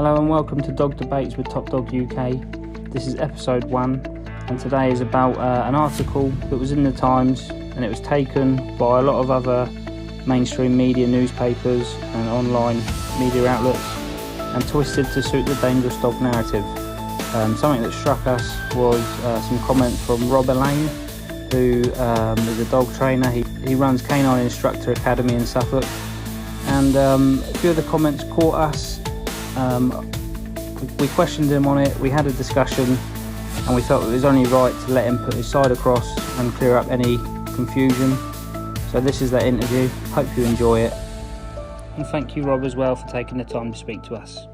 Hello and welcome to Dog Debates with Top Dog UK. This is episode 1 and today is about an article that was in the Times and it was taken by a lot of other mainstream media, newspapers and online media outlets and twisted to suit the dangerous dog narrative. Something that struck us was some comments from Rob Alleyne, who is a dog trainer. He runs Canine Instructor Academy in Suffolk, and a few of the comments caught us. We questioned him on it, we had a discussion, and we felt it was only right to let him put his side across and clear up any confusion. So this is that interview. Hope you enjoy it. And thank you, Rob, as well, for taking the time to speak to us.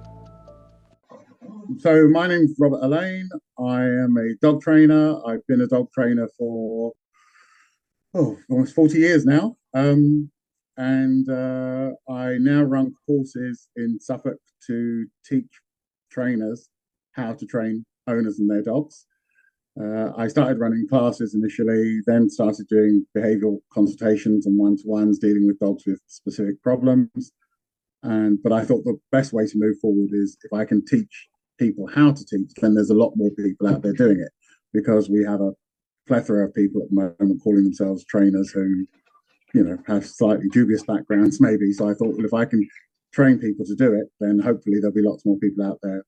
So my name's Rob Alleyne. I am a dog trainer. I've been a dog trainer for almost 40 years now. I now run courses in Suffolk to teach trainers how to train owners and their dogs. I started running classes initially, then started doing behavioural consultations and one-to-ones dealing with dogs with specific problems. But I thought the best way to move forward is if I can teach people how to teach, then there's a lot more people out there doing it, because we have a plethora of people at the moment calling themselves trainers who, have slightly dubious backgrounds maybe. So I thought, well, if I can train people to do it, then hopefully there'll be lots more people out there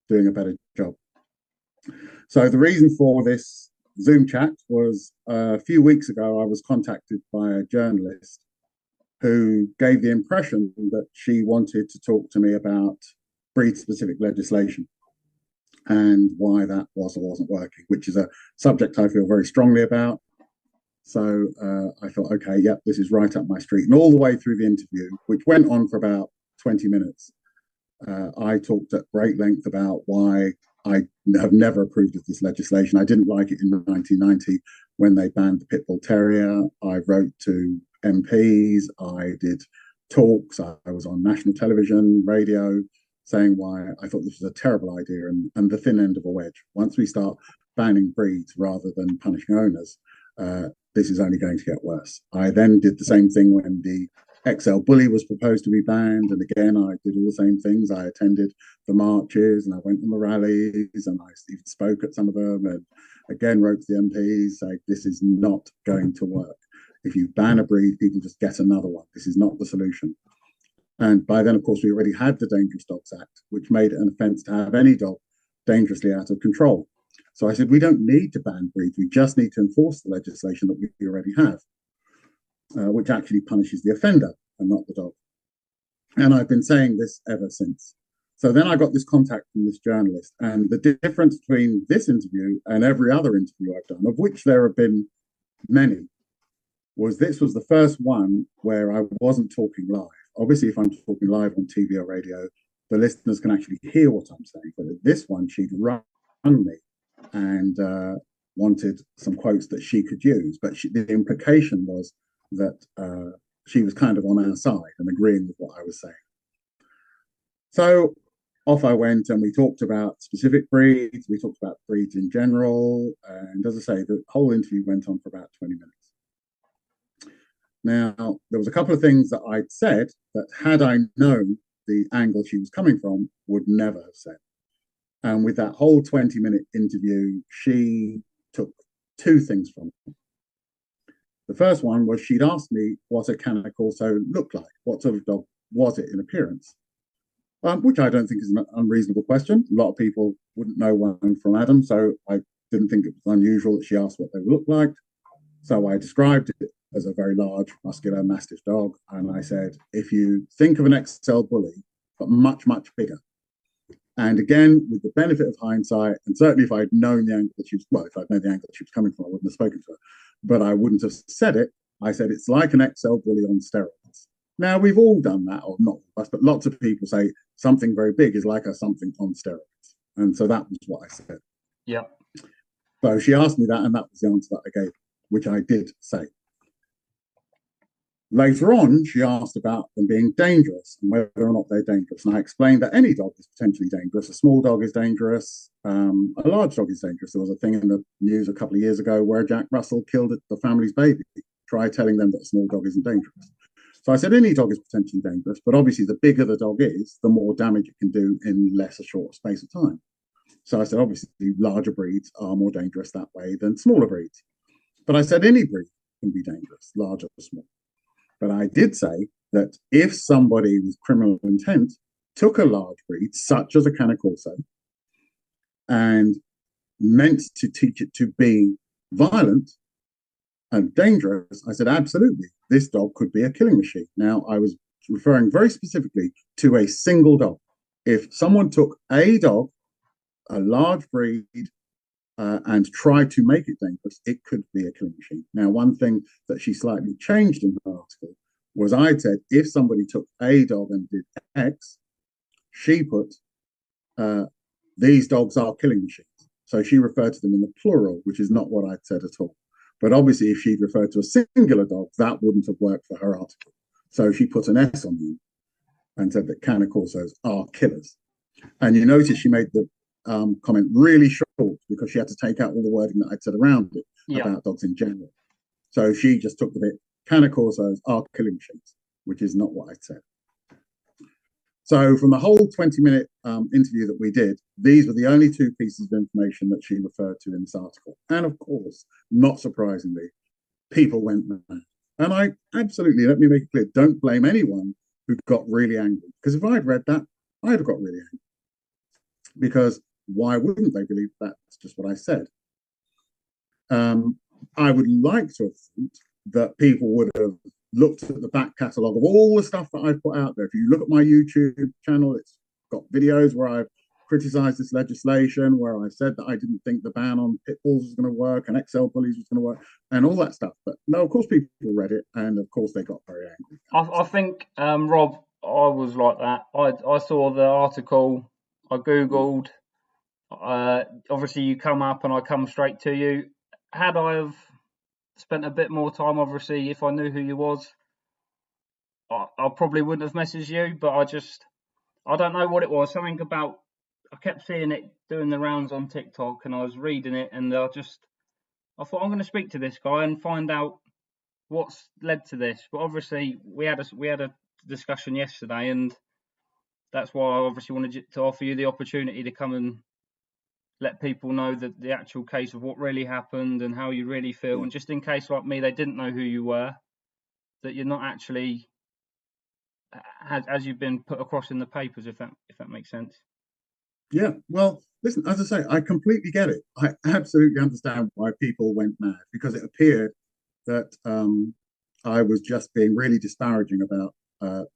doing a better job. So the reason for this Zoom chat was a few weeks ago, I was contacted by a journalist who gave the impression that she wanted to talk to me about breed-specific legislation and why that was or wasn't working, which is a subject I feel very strongly about. So I thought, okay, yep, this is right up my street. And all the way through the interview, which went on for about 20 minutes, I talked at great length about why I have never approved of this legislation. I didn't like it in 1990 when they banned the Pit Bull Terrier. I wrote to MPs, I did talks, I was on national television, radio, saying why I thought this was a terrible idea and the thin end of a wedge. Once we start banning breeds rather than punishing owners, this is only going to get worse. I then did the same thing when the XL bully was proposed to be banned. And again, I did all the same things. I attended the marches and I went on the rallies and I even spoke at some of them and again wrote to the MPs saying this is not going to work. If you ban a breed, people just get another one. This is not the solution. And by then, of course, we already had the Dangerous Dogs Act, which made it an offence to have any dog dangerously out of control. So I said, we don't need to ban breeds. We just need to enforce the legislation that we already have, which actually punishes the offender and not the dog. And I've been saying this ever since. So then I got this contact from this journalist. And the difference between this interview and every other interview I've done, of which there have been many, was this was the first one where I wasn't talking live. Obviously, if I'm talking live on TV or radio, the listeners can actually hear what I'm saying. But this one, she'd run me and wanted some quotes that she could use. But the implication was that she was kind of on our side and agreeing with what I was saying. So off I went and we talked about specific breeds. We talked about breeds in general. And as I say, the whole interview went on for about 20 minutes. Now, there was a couple of things that I'd said that had I known the angle she was coming from, would never have said. And with that whole 20-minute interview, she took two things from it. The first one was she'd asked me what a Canis Corso looked like. What sort of dog was it in appearance? Which I don't think is an unreasonable question. A lot of people wouldn't know one from Adam, so I didn't think it was unusual that she asked what they looked like. So I described it as a very large, muscular, mastiff dog. And I said, if you think of an XL bully, but much, much bigger. And again, with the benefit of hindsight, and certainly if I'd known the angle that she was, well, if I'd known the angle that she was coming from, I wouldn't have spoken to her. But I wouldn't have said it. I said, it's like an XL bully on steroids. Now, we've all done that, or not us, but lots of people say something very big is like a something on steroids. And so that was what I said. Yeah. So she asked me that, and that was the answer that I gave, which I did say. Later on, she asked about them being dangerous and whether or not they're dangerous. And I explained that any dog is potentially dangerous. A small dog is dangerous. A large dog is dangerous. There was a thing in the news a couple of years ago where Jack Russell killed the family's baby. Try telling them that a small dog isn't dangerous. So I said any dog is potentially dangerous, but obviously the bigger the dog is, the more damage it can do in less a short space of time. So I said obviously larger breeds are more dangerous that way than smaller breeds. But I said any breed can be dangerous, large or small. But I did say that if somebody with criminal intent took a large breed, such as a Cane Corso, and meant to teach it to be violent and dangerous, I said, absolutely, this dog could be a killing machine. Now, I was referring very specifically to a single dog. If someone took a dog, a large breed, and tried to make it dangerous, it could be a killing machine. Now, one thing that she slightly changed in her article was I said, if somebody took a dog and did X, she put, these dogs are killing machines. So she referred to them in the plural, which is not what I'd said at all. But obviously, if she'd referred to a singular dog, that wouldn't have worked for her article. So she put an S on them and said that Cane Corsos are killers. And you notice she made the comment really short because she had to take out all the wording that I'd said around it about dogs in general. So she just took the bit, Cane Corsos are killing machines, which is not what I'd said. So from the whole 20-minute interview that we did, these were the only two pieces of information that she referred to in this article. And of course, not surprisingly, people went mad. And I absolutely, let me make it clear, don't blame anyone who got really angry. Because if I'd read that, I'd have got really angry. Because why wouldn't they believe that's just what I said? I would like to have thought that people would have looked at the back catalogue of all the stuff that I've put out there. If you look at my YouTube channel, it's got videos where I've criticized this legislation, where I said that I didn't think the ban on pit bulls was going to work and XL bullies was going to work and all that stuff. But no, of course, people read it and of course they got very angry. I think, Rob, I was like that. I saw the article, I Googled, obviously you come up and I come straight to you. Had I have spent a bit more time, obviously, if I knew who you was, I probably wouldn't have messaged you, but I don't know what it was. Something about, I kept seeing it doing the rounds on TikTok and I was reading it and I thought I'm going to speak to this guy and find out what's led to this. But obviously we had a discussion yesterday and that's why I obviously wanted to offer you the opportunity to come and let people know that the actual case of what really happened and how you really feel. And just in case, like me, they didn't know who you were, that you're not actually as you've been put across in the papers, if that makes sense. Yeah, well, listen, as I say, I completely get it. I absolutely understand why people went mad because it appeared that I was just being really disparaging about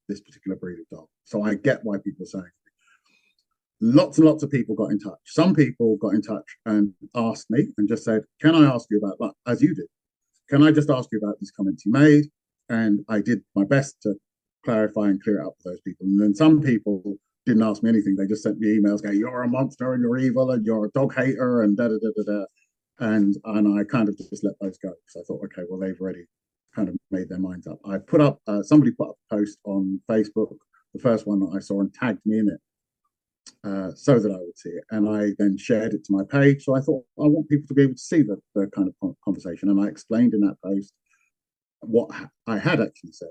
this particular breed of dog. So I get why people are saying it. Lots and lots of people got in touch. Some people got in touch and asked me and just said, can I ask you about that, as you did? Can I just ask you about these comments you made? And I did my best to clarify and clear it up for those people. And then some people didn't ask me anything. They just sent me emails going, you're a monster and you're evil and you're a dog hater and da da da da da. And I kind of just let those go because I thought, okay, well, they've already kind of made their minds up. I put up, somebody put up a post on Facebook, the first one that I saw, and tagged me in it so that I would see it. And I then shared it to my page. So I thought, I want people to be able to see the kind of conversation. And I explained in that post what I had actually said.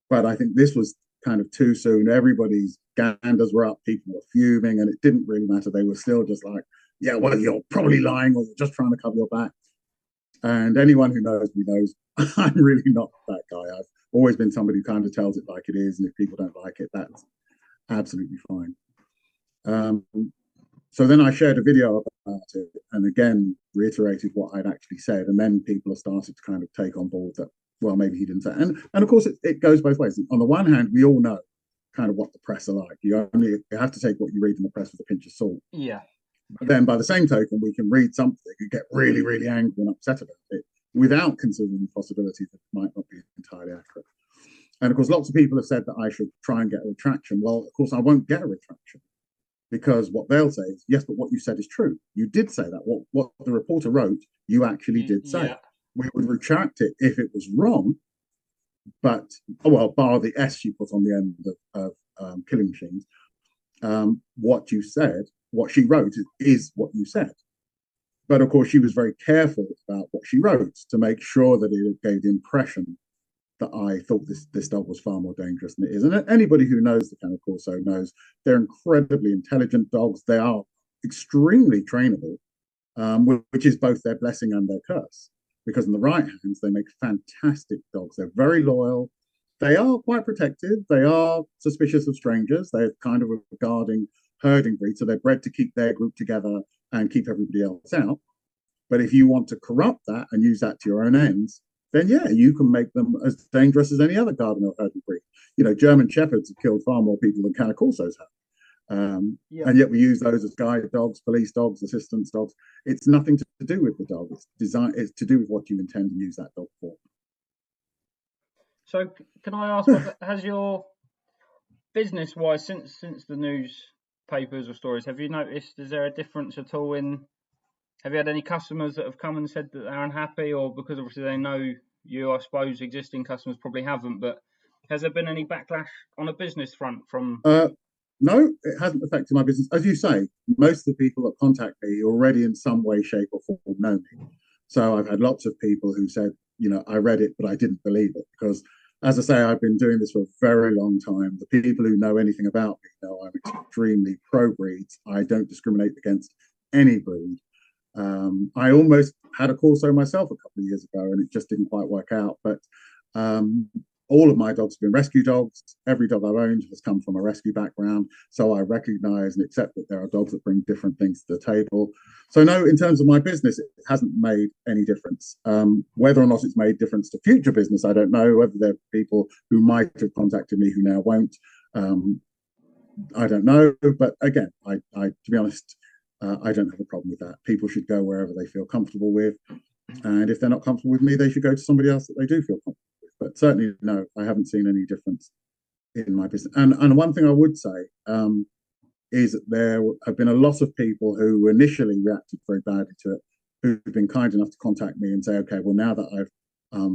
But I think this was kind of too soon. Everybody's ganders were up, people were fuming, and it didn't really matter. They were still just like, yeah, well, you're probably lying or you're just trying to cover your back. And anyone who knows me knows I'm really not that guy. I've always been somebody who kind of tells it like it is. And if people don't like it, that's absolutely fine. So then I shared a video about it and again reiterated what I'd actually said. And then people have started to kind of take on board that, well, maybe he didn't say. And of course, it goes both ways. On the one hand, we all know kind of what the press are like. You have to take what you read in the press with a pinch of salt. Yeah. But then by the same token, we can read something and get really, really angry and upset about it without considering the possibility that it might not be entirely accurate. And of course, lots of people have said that I should try and get a retraction. Well, of course, I won't get a retraction because what they'll say is, yes, but what you said is true. You did say that. What the reporter wrote, you actually did say. Yeah. We would retract it if it was wrong, but, well, bar the S you put on the end of killing machines. What you said, what she wrote is what you said. But of course, she was very careful about what she wrote to make sure that it gave the impression that I thought this dog was far more dangerous than it is. And anybody who knows the Cane Corso knows they're incredibly intelligent dogs. They are extremely trainable, which is both their blessing and their curse. Because in the right hands, they make fantastic dogs. They're very loyal. They are quite protective. They are suspicious of strangers. They're kind of a guarding, herding breed. So they're bred to keep their group together and keep everybody else out. But if you want to corrupt that and use that to your own ends, then yeah, you can make them as dangerous as any other garden or herding breed. German Shepherds have killed far more people than Cane Corsos have. Yeah. And yet we use those as guide dogs, police dogs, assistance dogs. It's nothing to do with the dog. It's to do with what you intend to use that dog for. So can I ask, Rob, has your business-wise, since the newspapers or stories, have you noticed, is there a difference at all have you had any customers that have come and said that they're unhappy, or because obviously they know you, I suppose existing customers probably haven't, but has there been any backlash on a business front from? No, it hasn't affected my business. As you say, most of the people that contact me already in some way, shape, or form know me. So I've had lots of people who said, I read it, but I didn't believe it. Because, as I say, I've been doing this for a very long time. The people who know anything about me know I'm extremely pro breeds. I don't discriminate against any breed. I almost had a Corso myself a couple of years ago, and it just didn't quite work out. But all of my dogs have been rescue dogs. Every dog I've owned has come from a rescue background. So I recognize and accept that there are dogs that bring different things to the table. So no, in terms of my business, it hasn't made any difference. Whether or not it's made difference to future business, I don't know. Whether there are people who might have contacted me who now won't, I don't know. But again, I to be honest, I don't have a problem with that. People should go wherever they feel comfortable with. And if they're not comfortable with me, they should go to somebody else that they do feel comfortable with. But certainly, no, I haven't seen any difference in my business. And one thing I would say is that there have been a lot of people who initially reacted very badly to it, who've been kind enough to contact me and say, okay, well, now that I've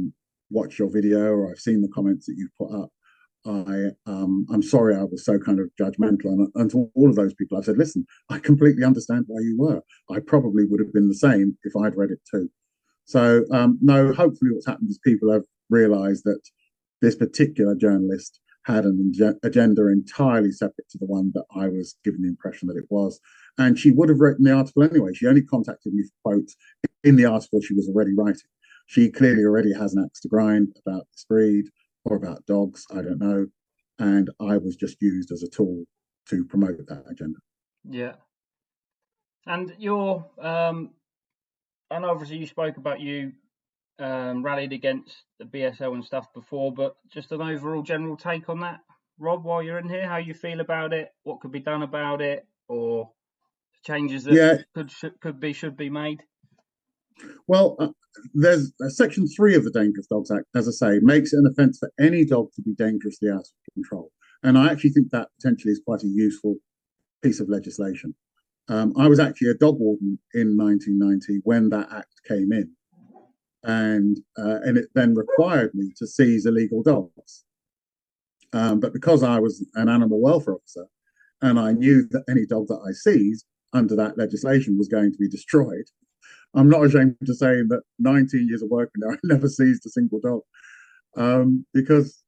watched your video or I've seen the comments that you've put up, I'm sorry I was so kind of judgmental. And to all of those people, I've said, listen, I completely understand why you were. I probably would have been the same if I'd read it too. So no, hopefully what's happened is people have realized that this particular journalist had an agenda entirely separate to the one that I was given the impression that it was. And she would have written the article anyway. She only contacted me for quotes in the article she was already writing. She clearly already has an axe to grind about this breed or about dogs, I don't know. And I was just used as a tool to promote that agenda. Yeah. And and obviously you spoke about you rallied against the BSL and stuff before, but just an overall general take on that, Rob, while you're in here, how you feel about it, what could be done about it, or changes that should be made? Well, there's Section 3 of the Dangerous Dogs Act, as I say, makes it an offence for any dog to be dangerously out of control. And I actually think that potentially is quite a useful piece of legislation. I was actually a dog warden in 1990 when that act came in. And it then required me to seize illegal dogs. But because I was an animal welfare officer and I knew that any dog that I seized under that legislation was going to be destroyed, I'm not ashamed to say that 19 years of working there, I never seized a single dog because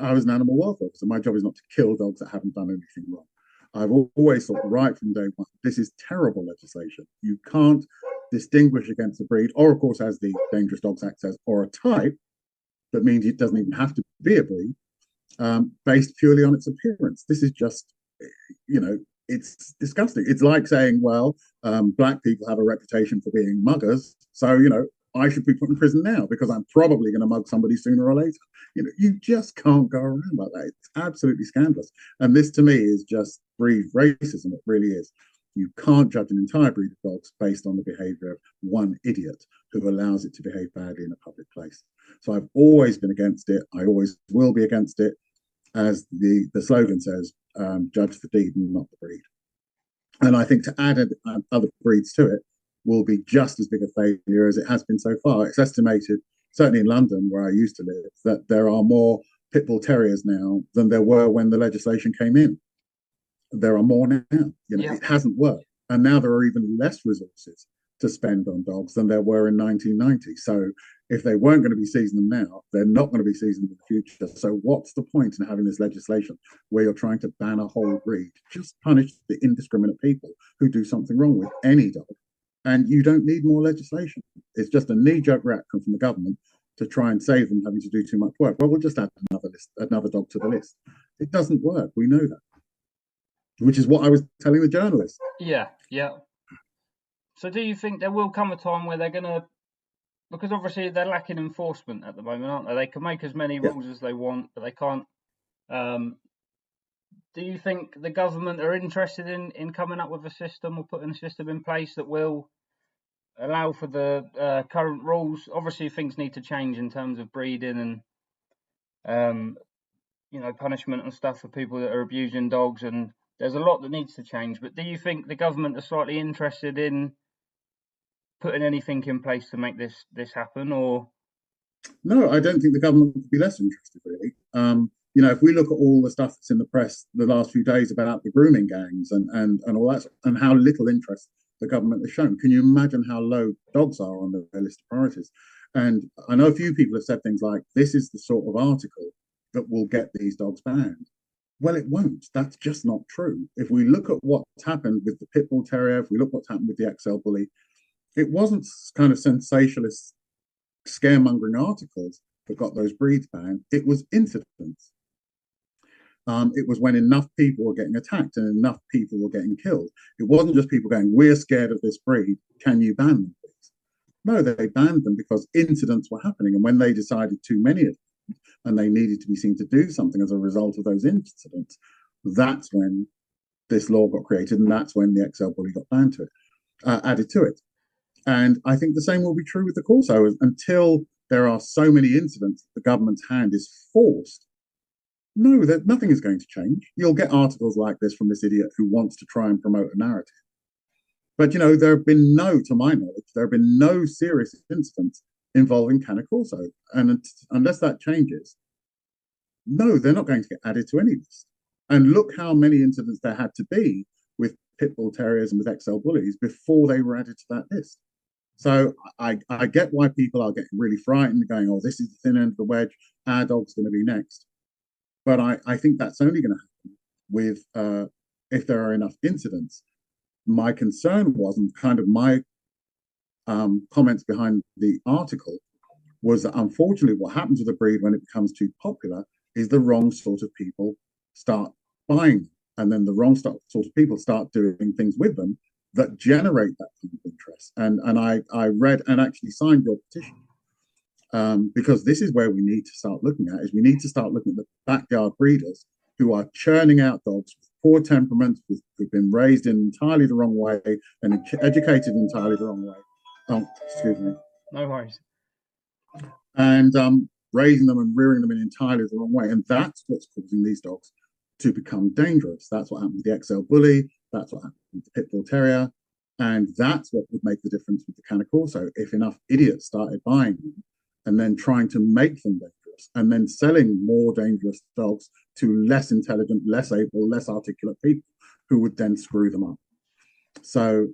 I was an animal welfare officer. My job is not to kill dogs that haven't done anything wrong. I've always thought right from day one, this is terrible legislation. You can't distinguish against a breed, or of course, as the Dangerous Dogs Act says, or a type, that means it doesn't even have to be a breed, based purely on its appearance. This is just, it's disgusting. It's like saying, well, black people have a reputation for being muggers, so, I should be put in prison now because I'm probably going to mug somebody sooner or later. You just can't go around like that. It's absolutely scandalous. And this to me is just breed racism. It really is. You can't judge an entire breed of dogs based on the behavior of one idiot who allows it to behave badly in a public place. So I've always been against it. I always will be against it. As the slogan says, judge the deed and not the breed. And I think to add other breeds to it will be just as big a failure as it has been so far. It's estimated, certainly in London, where I used to live, that there are more pit bull terriers now than there were when the legislation came in. There are more now. It hasn't worked. And now there are even less resources to spend on dogs than there were in 1990. So, If they weren't going to be seizing them now, they're not going to be seizing them in the future. So what's the point in having this legislation where you're trying to ban a whole breed? Just punish the indiscriminate people who do something wrong with any dog. And you don't need more legislation. It's just a knee-jerk reaction from the government to try and save them having to do too much work. Well, we'll just add another dog to the list. It doesn't work. We know that, which is what I was telling the journalist. Yeah, yeah. So do you think there will come a time where they're going to, because obviously they're lacking enforcement at the moment, aren't they? They can make as many rules as they want, but they can't. Do you think the government are interested in coming up with a system or putting a system in place that will allow for the current rules? Obviously, things need to change in terms of breeding and punishment and stuff for people that are abusing dogs, and there's a lot that needs to change. But do you think the government are slightly interested in putting anything in place to make this happen, or? No, I don't think the government would be less interested, really. If we look at all the stuff that's in the press the last few days about the grooming gangs and all that, and how little interest the government has shown, can you imagine how low dogs are on their list of priorities? And I know a few people have said things like, this is the sort of article that will get these dogs banned. Well, it won't. That's just not true. If we look at what's happened with the pit bull terrier, if we look what's happened with the XL bully, it wasn't kind of sensationalist scaremongering articles that got those breeds banned. It was incidents. It was when enough people were getting attacked and enough people were getting killed. It wasn't just people going, we're scared of this breed. Can you ban them, please? No, they banned them because incidents were happening. And when they decided too many of them and they needed to be seen to do something as a result of those incidents, that's when this law got created. And that's when the XL bully got banned to it, added to it. And I think the same will be true with the Corso. Until there are so many incidents that the government's hand is forced, no, that nothing is going to change. You'll get articles like this from this idiot who wants to try and promote a narrative. But, there have been to my knowledge, there have been no serious incidents involving Cane Corso. And unless that changes, no, they're not going to get added to any list. And look how many incidents there had to be with pit bull terriers and with XL bullies before they were added to that list. So I get why people are getting really frightened, going, oh, this is the thin end of the wedge, our dog's going to be next. But I think that's only going to happen with if there are enough incidents. My concern was, and kind of my comments behind the article, was that unfortunately what happens with a breed when it becomes too popular is the wrong sort of people start buying them. And then the wrong sort of people start doing things with them that generate that kind of interest. And I read and actually signed your petition. Because this is where we need to start looking at, is we need to start looking at the backyard breeders who are churning out dogs with poor temperaments, who've been raised in entirely the wrong way and educated entirely the wrong way. Oh, excuse me. No worries. And raising them and rearing them in entirely the wrong way. And that's what's causing these dogs to become dangerous. That's what happened with the XL bully. That's what happened with the pit bull terrier. And that's what would make the difference with the Cane Corso if enough idiots started buying them and then trying to make them dangerous and then selling more dangerous dogs to less intelligent, less able, less articulate people who would then screw them up. So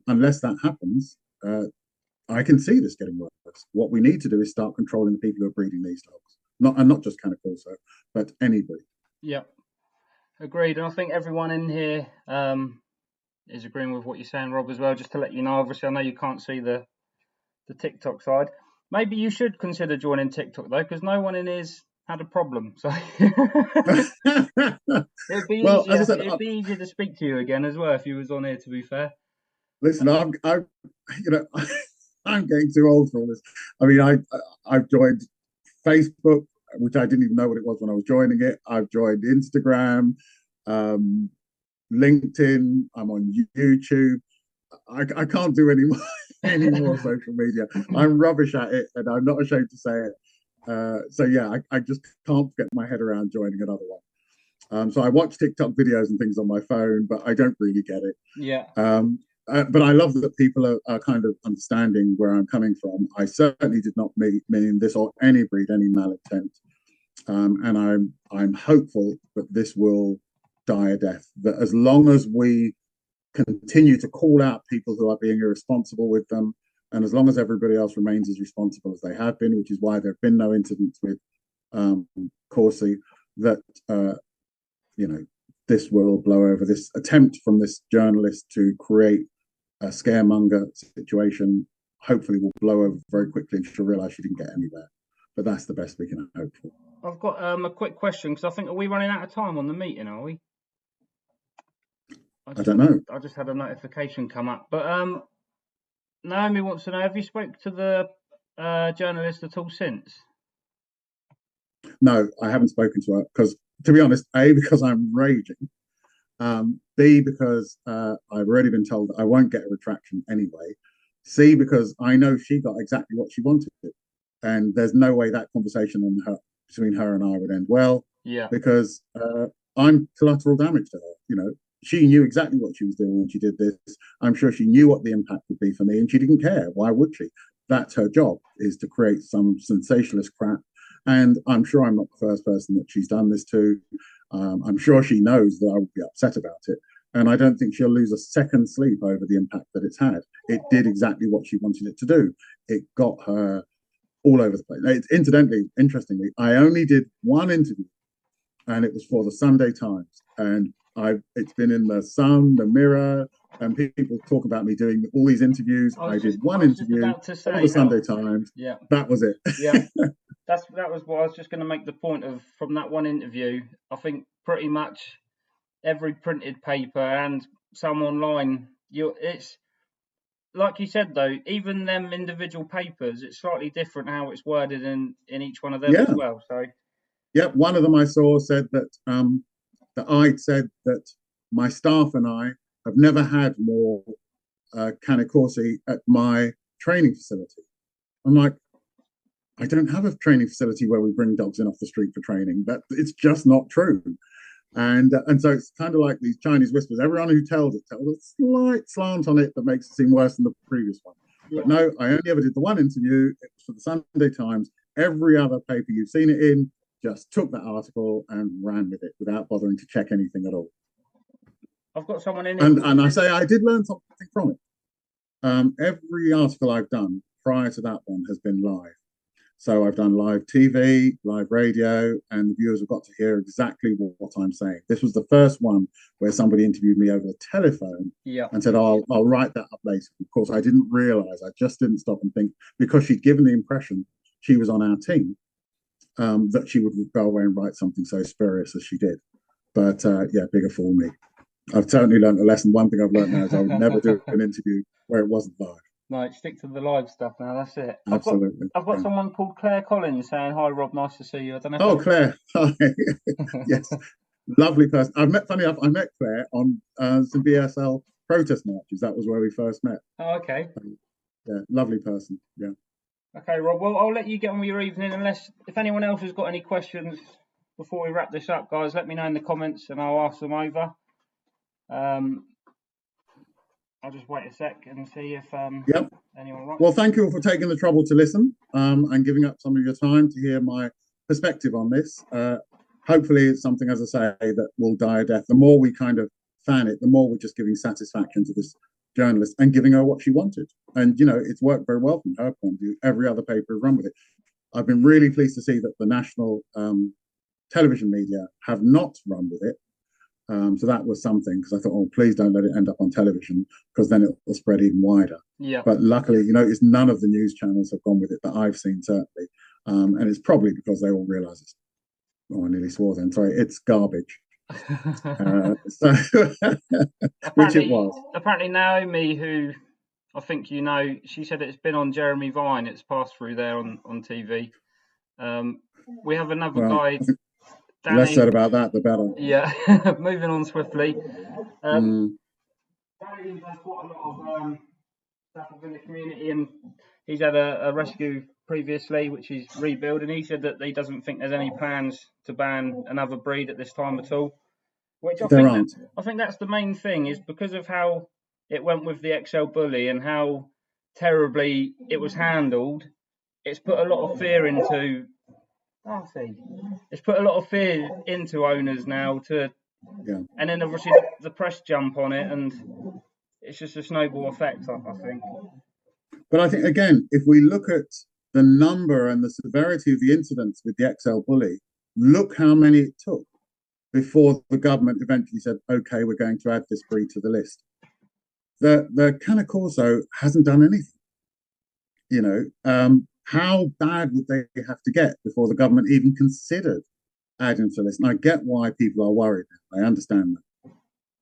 unless that happens, I can see this getting worse. What we need to do is start controlling the people who are breeding these dogs. Not just Cane Corso, but any breed. Yeah, agreed. And I think everyone in here is agreeing with what you're saying, Rob, as well. Just to let you know, obviously, I know you can't see the TikTok side. Maybe you should consider joining TikTok though, because no one in here's had a problem. So it'd be easier. It'd be easier to speak to you again as well if you was on here. To be fair, listen, I'm getting too old for all this. I mean, I've joined Facebook, which I didn't even know what it was when I was joining it. I've joined Instagram, LinkedIn. I'm on YouTube. I can't do any more social media. I'm rubbish at it, and I'm not ashamed to say it. So yeah, I just can't get my head around joining another one. So I watch TikTok videos and things on my phone, but I don't really get it. Yeah. But I love that people are kind of understanding where I'm coming from. I certainly did not mean this or any breed, any malintent. And I'm hopeful that this will die a death. That as long as we continue to call out people who are being irresponsible with them, And as long as everybody else remains as responsible as they have been, which is why there have been no incidents with Corsi, that you know, this will blow over. This attempt from this journalist to create a scaremonger situation hopefully will blow over very quickly, and she'll realise she didn't get anywhere. But that's the best we can hope for. I've got a quick question, because I think, are we running out of time on the meeting, are we? I don't know. I just had a notification come up. But Naomi wants to know, have you spoke to the journalist at all since? No, I haven't spoken to her because, to be honest, A, because I'm raging, B, because I've already been told that I won't get a retraction anyway, C, because I know she got exactly what she wanted. And there's no way that conversation between her and I would end well. Yeah. Because I'm collateral damage to her. You know, she knew exactly what she was doing when she did this. I'm sure she knew what the impact would be for me, and she didn't care. Why would she? That's her job, is to create some sensationalist crap. And I'm sure I'm not the first person that she's done this to. I'm sure she knows that I would be upset about it. And I don't think she'll lose a second's sleep over the impact that it's had. It did exactly what she wanted it to do. It got her all over the place. It's, incidentally, interestingly, I only did one interview, and it was for the Sunday Times. And it's been in the Sun, the Mirror, and people talk about me doing all these interviews. I did one interview for the Sunday Times. Yeah, that was it. Yeah, that was what I was just going to make the point of. From that one interview, I think pretty much every printed paper and some online, it's like you said though, even them individual papers, it's slightly different how it's worded in each one of them as well. So yeah, one of them I saw said that that I'd said that my staff and I have never had more cane corsi at my training facility. I'm like, I don't have a training facility where we bring dogs in off the street for training. That it's just not true. And so it's kind of like these Chinese whispers. Everyone who tells a slight slant on it that makes it seem worse than the previous one. Yeah. But no, I only ever did the one interview. It was for the Sunday Times. Every other paper you've seen it in just took that article and ran with it without bothering to check anything at all. I've got someone in it. And I say I did learn something from it. Every article I've done prior to that one has been live. So I've done live TV, live radio, and the viewers have got to hear exactly what I'm saying. This was the first one where somebody interviewed me over the telephone and said, I'll write that up later. Of course, I didn't realize, I just didn't stop and think, because she'd given the impression she was on our team, that she would go away and write something so spurious as she did. But yeah, bigger fool me. I've certainly learned a lesson. One thing I've learned now is I would never do an interview where it wasn't live. No, stick to the live stuff now. That's it. Absolutely. I've got someone called Claire Collins saying, "Hi, Rob. Nice to see you." I don't know. Oh, Claire. Hi. Yes, lovely person. I met Claire on some BSL protest marches. That was where we first met. Oh, okay. Yeah, lovely person. Yeah. Okay, Rob. Well, I'll let you get on with your evening. If anyone else has got any questions before we wrap this up, guys, let me know in the comments and I'll ask them over. I'll just wait a sec and see if anyone writes. Well, thank you all for taking the trouble to listen and giving up some of your time to hear my perspective on this. Hopefully it's something, as I say, that will die a death. The more we kind of fan it, the more we're just giving satisfaction to this journalist and giving her what she wanted. And, you know, it's worked very well from her point of view. Every other paper has run with it. I've been really pleased to see that the national television media have not run with it. So that was something, because I thought, oh, please don't let it end up on television, because then it will spread even wider. Yeah. But luckily, you know, it's none of the news channels have gone with it that I've seen, certainly. And it's probably because they all realise it's, oh, I nearly swore then. Sorry, it's garbage. Which it was. Apparently, Naomi, who I think you know, she said it's been on Jeremy Vine. It's passed through there on TV. We have another guy. Danny, less said about that, the better. Yeah, moving on swiftly. Danny does quite a lot of stuff within the community, and he's had a rescue previously, which he's rebuilt, and he said that he doesn't think there's any plans to ban another breed at this time at all. Which I think that's the main thing, is because of how it went with the XL Bully and how terribly it was handled. It's put a lot of fear into. It's put a lot of fear into owners now and then obviously the press jump on it, and it's just a snowball effect, I think. But I think, again, if we look at the number and the severity of the incidents with the XL bully, look how many it took before the government eventually said, okay, we're going to add this breed to the list. The Cane Corso hasn't done anything. You know, how bad would they have to get before the government even considered adding to the list? And I get why people are worried. I understand that.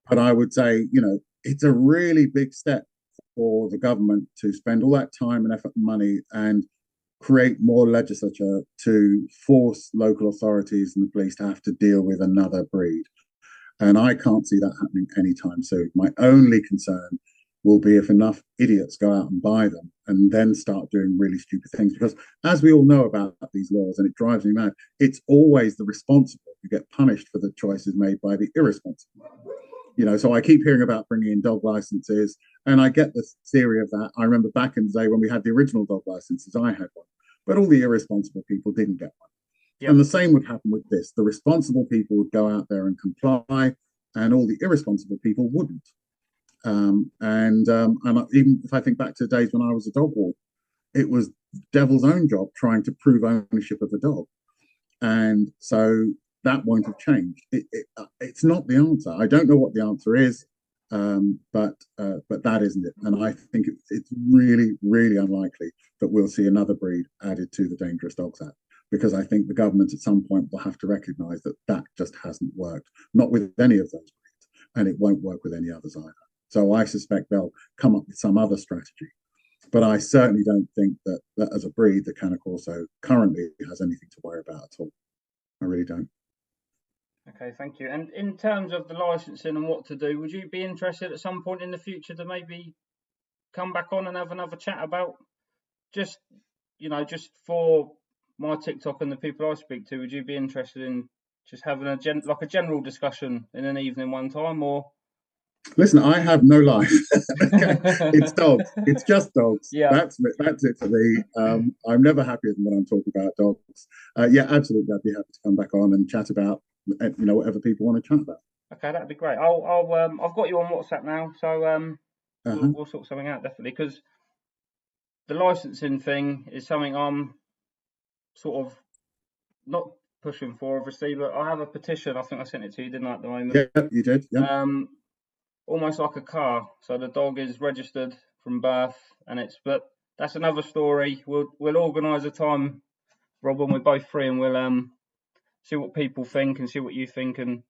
But I would say, you know, it's a really big step for the government to spend all that time and effort and money and create more legislature to force local authorities and the police to have to deal with another breed. And I can't see that happening anytime soon. My only concern will be if enough idiots go out and buy them and then start doing really stupid things. Because as we all know about these laws, and it drives me mad, it's always the responsible who get punished for the choices made by the irresponsible. You know, so I keep hearing about bringing in dog licenses, and I get the theory of that. I remember back in the day when we had the original dog licenses, I had one, but all the irresponsible people didn't get one. Yep. And the same would happen with this. The responsible people would go out there and comply, and all the irresponsible people wouldn't. And even if I think back to the days when I was a dog walker, it was devil's own job trying to prove ownership of a dog. And so that won't have changed. It's not the answer. I don't know what the answer is, but that isn't it. And I think it's really, really unlikely that we'll see another breed added to the Dangerous Dogs Act, because I think the government at some point will have to recognise that that just hasn't worked, not with any of those breeds, and it won't work with any others either. So I suspect they'll come up with some other strategy. But I certainly don't think that as a breed, the Cane Corso currently has anything to worry about at all. I really don't. Okay, thank you. And in terms of the licensing and what to do, would you be interested at some point in the future to maybe come back on and have another chat about just, you know, just for my TikTok and the people I speak to, would you be interested in just having a general discussion in an evening one time, or? Listen, I have no life. Okay? It's dogs. It's just dogs. Yeah. That's it for me. I'm never happier than when I'm talking about dogs. Yeah, absolutely. I'd be happy to come back on and chat about, you know, whatever people want to chat about. Okay, that'd be great. I've got you on WhatsApp now, so we'll sort something out definitely, because the licensing thing is something I'm sort of not pushing for, obviously, but I have a petition. I think I sent it to you, didn't I, at the moment? Yeah, you did. Yeah. Almost like a car. So the dog is registered from birth, but that's another story. We'll organise a time, Rob, when we're both free, and we'll see what people think and see what you think, and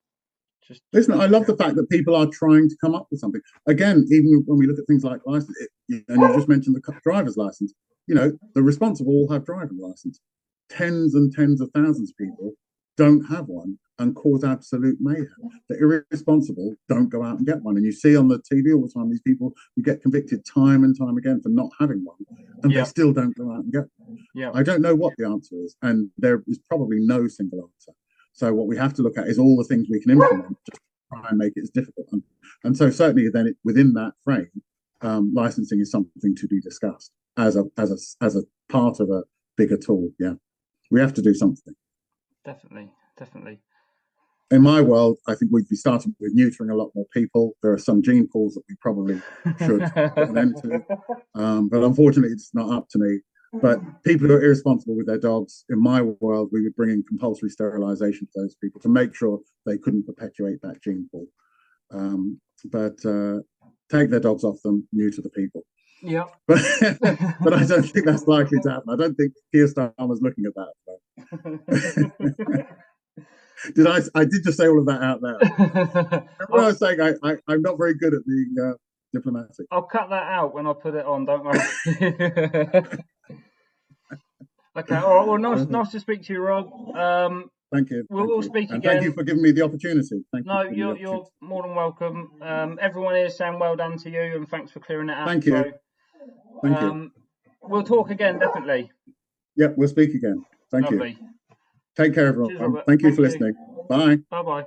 just listen. I love the fact that people are trying to come up with something. Again, even when we look at things like license, and you just mentioned the driver's license. You know, the responsible will have driving license. Tens and tens of thousands of people don't have one and cause absolute mayhem. The irresponsible don't go out and get one. And you see on the TV all the time these people who get convicted time and time again for not having one, and they still don't go out and get one. Yeah. I don't know what the answer is, and there is probably no single answer. So what we have to look at is all the things we can implement just to try and make it as difficult. And so certainly then within that frame, licensing is something to be discussed as a part of a bigger tool. Yeah, we have to do something. Definitely. In my world, I think we'd be starting with neutering a lot more people. There are some gene pools that we probably should put an end to. But unfortunately, it's not up to me. But people who are irresponsible with their dogs, in my world, we would bring in compulsory sterilisation for those people to make sure they couldn't perpetuate that gene pool. But take their dogs off them, neuter the people. Yeah. But I don't think that's likely to happen. I don't think Keir Starmer's looking at that. I did just say all of that out there. Remember I was saying I'm not very good at being diplomatic. I'll cut that out when I put it on, don't worry. Okay, all right. Well, nice to speak to you, Rob. Thank you. We'll speak again. Thank you for giving me the opportunity. You're more than welcome. Everyone here is saying well done to you, and thanks for clearing it up. Thank you. Thank you. We'll talk again, definitely. Yep, we'll speak again. Thank you. Take care, everyone. Thank you for listening. Bye. Bye-bye.